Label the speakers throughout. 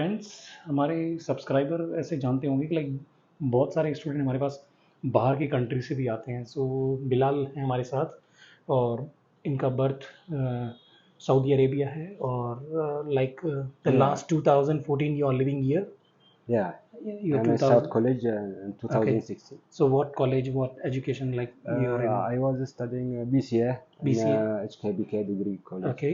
Speaker 1: Friends, हमारे subscriber ऐसे जानते होंगे कि लाइक बहुत सारे स्टूडेंट हमारे पास बाहर की कंट्री से भी आते हैं। सो बिलाल है हमारे साथ और इनका बर्थ सऊदी अरेबिया है और like the
Speaker 2: Yeah,
Speaker 1: last 2014 you are living here.
Speaker 2: yeah.
Speaker 1: You're
Speaker 2: I'm at South
Speaker 1: 2000.
Speaker 2: College in
Speaker 1: Okay.
Speaker 2: 2016.
Speaker 1: So what college, what education like you're in?
Speaker 2: I was studying BCA in
Speaker 1: BCA.
Speaker 2: HKBK degree college.
Speaker 1: Okay.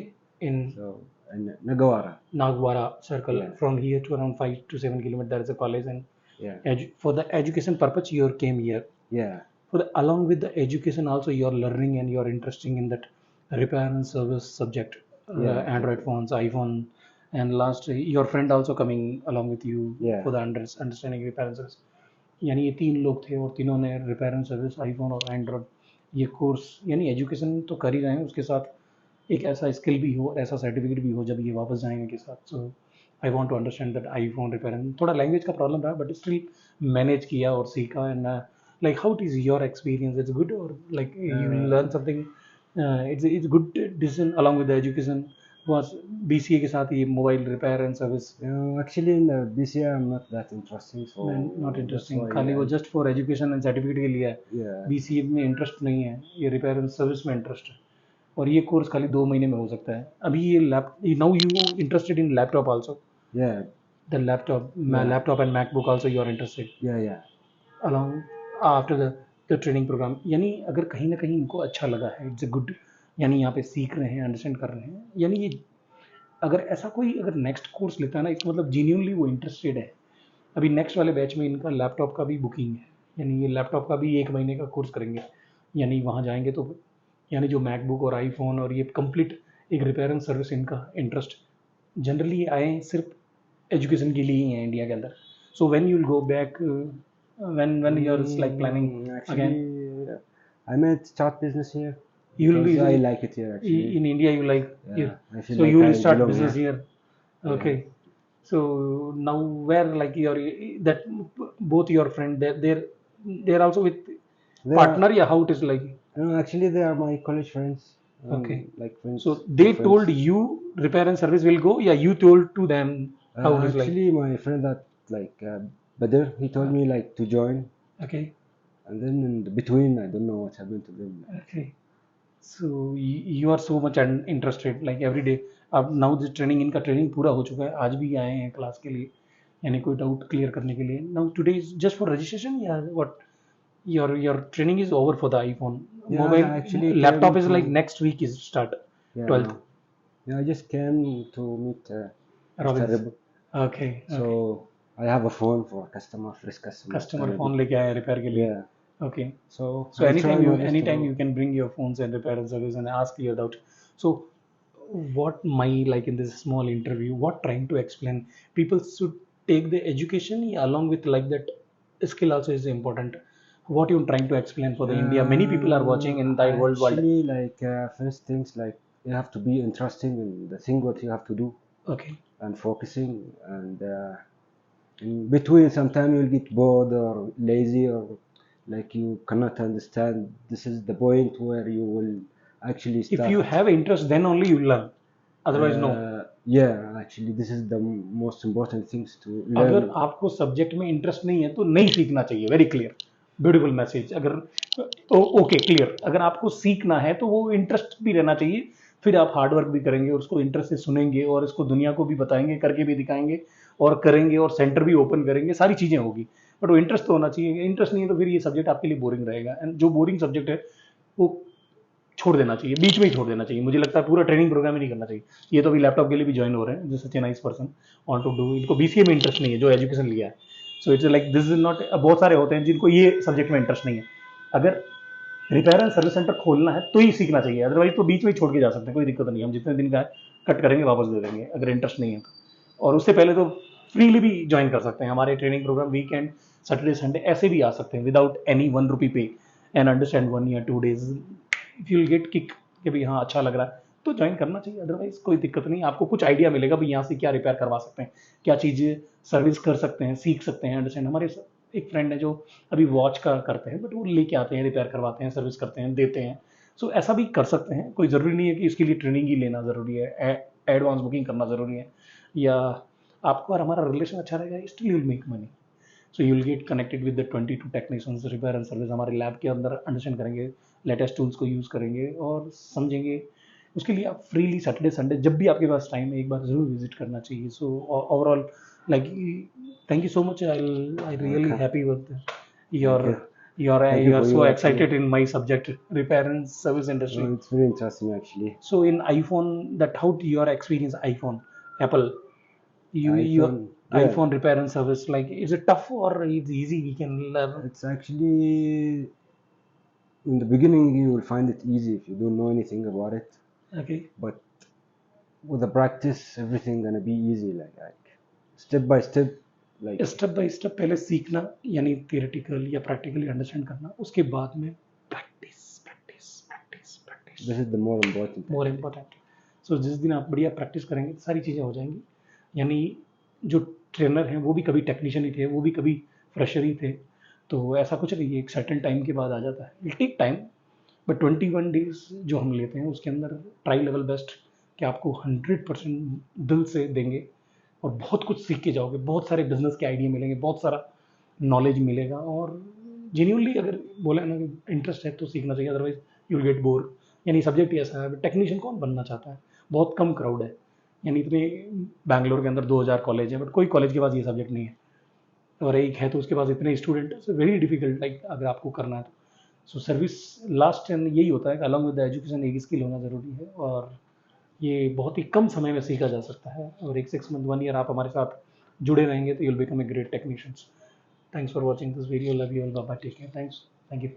Speaker 1: In
Speaker 2: So in Nagawara.
Speaker 1: Nagwara circle.
Speaker 2: Yeah,
Speaker 1: From here to around 5 to 7 kilometers, there is a college, and
Speaker 2: yeah,
Speaker 1: for the education purpose you came here.
Speaker 2: yeah,
Speaker 1: Along with the education also you're learning and you're interested in that repair and service subject,
Speaker 2: yeah,
Speaker 1: Android
Speaker 2: exactly.
Speaker 1: phones, iPhone, and last your friend also coming along with you
Speaker 2: Yeah,
Speaker 1: for the understanding repair and service। यानी ये तीन लोग थे और तीनों ने repair and service, iPhone और Android ये कोर्स यानी एजुकेशन तो कर ही रहे हैं, उसके साथ एक ऐसा स्किल भी हो और ऐसा सर्टिफिकेट भी हो जब ये वापस जाएंगे के साथ। So I want to understand that iPhone repair and थोड़ा लैंग्वेज का प्रॉब्लम रहा बट स्टिल मैनेज किया और सीखा। And like how it is your experience, it's good or like you learn something, it's good decision along with the education was BCA के साथ ये mobile repair and service.
Speaker 2: actually in the BCA I'm not that interesting, so
Speaker 1: not
Speaker 2: that's
Speaker 1: interesting,
Speaker 2: why
Speaker 1: खाली वो just for education and certificate के लिए है।
Speaker 2: yeah,
Speaker 1: BCA में interest नहीं है, ये रिपेयर एंड सर्विस में इंटरेस्ट है और ये कोर्स खाली 2 महीने में हो सकता है। अभी ये now you interested in laptop also,
Speaker 2: yeah,
Speaker 1: the laptop
Speaker 2: yeah,
Speaker 1: laptop and MacBook also you are interested
Speaker 2: yeah, yeah,
Speaker 1: along after the training programme. यानी अगर कहीं ना कहीं इनको अच्छा लगा है, इट्स अ गुड, यानी यहाँ पे सीख रहे हैं, अंडरस्टैंड कर रहे हैं, यानी ये अगर ऐसा कोई अगर नेक्स्ट कोर्स लेता है ना, इसका मतलब जीन्यूनली वो इंटरेस्टेड है। अभी नेक्स्ट वाले बैच में इनका लैपटॉप का भी बुकिंग है, यानी ये लैपटॉप का भी 1 महीने का कोर्स करेंगे। यानी वहाँ जाएंगे तो यानी जो मैकबुक और आईफोन और ये कंप्लीट एक रिपेयर एंड सर्विस, इनका इंटरेस्ट जनरली आए सिर्फ एजुकेशन के लिए ही है इंडिया के अंदर। So when you will go back, when you're like planning again,
Speaker 2: actually I might start business here
Speaker 1: you will
Speaker 2: because
Speaker 1: be
Speaker 2: I like it here actually.
Speaker 1: in India, you like
Speaker 2: Yeah,
Speaker 1: here,
Speaker 2: I feel
Speaker 1: so
Speaker 2: like
Speaker 1: you will
Speaker 2: I
Speaker 1: start
Speaker 2: belong
Speaker 1: business
Speaker 2: here.
Speaker 1: here. Okay. So now where like your that both your friend they're also with
Speaker 2: They
Speaker 1: partner,
Speaker 2: are,
Speaker 1: yeah, how it is like?
Speaker 2: actually they are my college friends.
Speaker 1: Okay.
Speaker 2: Like friends.
Speaker 1: So they
Speaker 2: good
Speaker 1: told
Speaker 2: friends.
Speaker 1: you repair and service will go, yeah, you told to them how it is like?
Speaker 2: Actually, my friend that like Badr, he told me like to join,
Speaker 1: Okay.
Speaker 2: and then in the between, I don't know what happened to them.
Speaker 1: Okay. So you are so much interested like every day। अब now this training, इनका training पूरा हो चुका है, आज भी आए हैं क्लास के लिए, यानी कोई डाउट क्लियर करने के लिए। Now today is just for registration या what? your training is over for the iPhone?
Speaker 2: Yeah,
Speaker 1: Mobile
Speaker 2: I actually
Speaker 1: laptop
Speaker 2: came
Speaker 1: is
Speaker 2: to,
Speaker 1: like next week is start,
Speaker 2: yeah,
Speaker 1: 12th
Speaker 2: no. Yeah, I just came to meet Mr.
Speaker 1: Robins।
Speaker 2: Rib.
Speaker 1: Okay,
Speaker 2: So
Speaker 1: okay।
Speaker 2: I have a phone for fresh customer.
Speaker 1: Customer phone लेके आए repair के लिए।
Speaker 2: Yeah.
Speaker 1: Okay.
Speaker 2: So
Speaker 1: So
Speaker 2: I try my best
Speaker 1: anytime
Speaker 2: to.
Speaker 1: you can bring your phones and repair and service and ask your doubt. So what my like in this small interview, what trying to explain, people should take the education along with like that skill also is important. What you trying to explain for the India? Many people are watching in the world.
Speaker 2: Actually, like first things like you have to be interesting in the thing what you have to do
Speaker 1: Okay.
Speaker 2: and focusing, and in between sometimes you'll get bored or lazy or like you cannot understand. This is the point where you will actually
Speaker 1: If
Speaker 2: start.
Speaker 1: you have interest, then only you learn. Otherwise, no.
Speaker 2: Yeah, actually this is the most important things to
Speaker 1: अगर
Speaker 2: learn.
Speaker 1: आपको subject में interest नहीं है तो नहीं सीखना चाहिए। Very clear, beautiful message. अगर ओके क्लियर, अगर आपको सीखना है तो वो इंटरेस्ट भी रहना चाहिए, फिर आप हार्ड वर्क भी करेंगे और उसको इंटरेस्ट से सुनेंगे और इसको दुनिया को भी बताएंगे, करके भी दिखाएंगे और करेंगे और सेंटर भी ओपन करेंगे, सारी चीज़ें होगी। बट वो इंटरेस्ट तो होना चाहिए। इंटरेस्ट नहीं है तो फिर ये सब्जेक्ट आपके लिए बोरिंग रहेगा, एंड जो बोरिंग सब्जेक्ट है वो छोड़ देना चाहिए, बीच में ही छोड़ देना चाहिए। मुझे लगता है पूरा ट्रेनिंग प्रोग्राम ही नहीं करना चाहिए। ये तो अभी लैपटॉप के लिए भी ज्वाइन हो रहे हैं, जो such a nice person want to do. इनको BCA में इंटरेस्ट नहीं है, जो एजुकेशन लिया है। So it's like this is not, बहुत सारे होते हैं जिनको ये सब्जेक्ट में इंटरेस्ट नहीं है। अगर रिपेयर एंड सर्विस सेंटर खोलना है तो ही सीखना चाहिए, अदरवाइज तो बीच में ही छोड़ के जा सकते हैं, कोई दिक्कत नहीं। हम जितने दिन का कट करेंगे वापस दे देंगे अगर इंटरेस्ट नहीं है तो। और उससे पहले तो फ्रीली भी ज्वाइन कर सकते हैं हमारे training programme, weekend Saturday Sunday ऐसे भी आ सकते हैं विदाउट एनी 1 रुपी पे, एंड अंडरस्टैंड 1 या 2 days if you will get kick कि भाई हाँ अच्छा लग रहा है तो ज्वाइन करना चाहिए। अदरवाइज कोई दिक्कत नहीं, आपको कुछ आइडिया मिलेगा भाई यहाँ से क्या रिपेयर करवा सकते हैं, क्या चीज़ें सर्विस कर सकते हैं, सीख सकते हैं। अंडरस्टैंड, हमारे एक फ्रेंड है जो अभी वॉच का करते हैं, बट वो लेके आते हैं, रिपेयर करवाते हैं, सर्विस करते हैं, देते हैं। सो ऐसा भी कर सकते हैं, कोई ज़रूरी नहीं है कि इसके लिए ट्रेनिंग ही लेना ज़रूरी है, एडवांस बुकिंग करना ज़रूरी है, या आपको और हमारा रिलेशन अच्छा रहेगा, still you will make money. So you will get connected with the 22 technicians repair and service. हमारे लैब के अंदर अंडरस्टैंड करेंगे, लेटेस्ट टूल्स को यूज़ करेंगे और समझेंगे. उसके लिए आप फ्रीली सैटरडे संडे जब भी आपके पास टाइम है एक बार ज़रूर विजिट करना चाहिए. So overall like thank you so much. I really
Speaker 2: Okay.
Speaker 1: Happy with
Speaker 2: Thank
Speaker 1: your
Speaker 2: you.
Speaker 1: you
Speaker 2: Thank you
Speaker 1: are
Speaker 2: for
Speaker 1: so
Speaker 2: you actually.
Speaker 1: excited in my subject, repair and service industry.
Speaker 2: It's very interesting actually.
Speaker 1: So in iPhone, that how your experience iPhone, Apple, your
Speaker 2: iPhone, yeah,
Speaker 1: iPhone repair and service, like is it tough or it's easy? We can learn.
Speaker 2: it's actually in the beginning you will find it easy if you don't know anything about it,
Speaker 1: Okay.
Speaker 2: but with the practice everything gonna be easy, like step by step, like
Speaker 1: step by step पहले सीखना, यानी theoretical या practically understand करना, उसके बाद में practice practice practice practice
Speaker 2: this is the more important
Speaker 1: more
Speaker 2: actually.
Speaker 1: Important. So जिस दिन आप बढ़िया प्रैक्टिस करेंगे सारी चीज़ें हो जाएंगी. यानी जो ट्रेनर हैं वो भी कभी टेक्नीशियन ही थे, वो भी कभी फ्रेशर ही थे. तो ऐसा कुछ नहीं, एक सर्टेन टाइम के बाद आ जाता है. It take time, but 21 days जो हम लेते हैं उसके अंदर ट्राई लेवल बेस्ट कि आपको 100% दिल से देंगे और बहुत कुछ सीख के जाओगे. बहुत सारे बिजनेस के आइडिया मिलेंगे, बहुत सारा नॉलेज मिलेगा. और जेन्यूनली अगर बोले ना कि इंटरेस्ट है तो सीखना चाहिए, otherwise you will get bore. यानी सब्जेक्ट ही ऐसा है, टेक्नीशियन कौन बनना चाहता है? बहुत कम क्राउड है. यानी इतने बैंगलोर के अंदर 2000 कॉलेज है, बट कोई कॉलेज के पास ये सब्जेक्ट नहीं है, और एक है तो उसके पास इतने स्टूडेंट है. सो वेरी डिफिकल्ट, लाइक अगर आपको करना है तो. सो सर्विस लास्ट एंड यही होता है कि अलॉन्ग विद द एजुकेशन एक स्किल होना ज़रूरी है, और ये बहुत ही कम समय में सीखा जा सकता है. और एक 6 मंथ 1 ईयर आप हमारे साथ जुड़े रहेंगे तो you will become a great technicians. Thanks for watching this video. Love you all. Bye bye. Take care. Thanks. Thank you.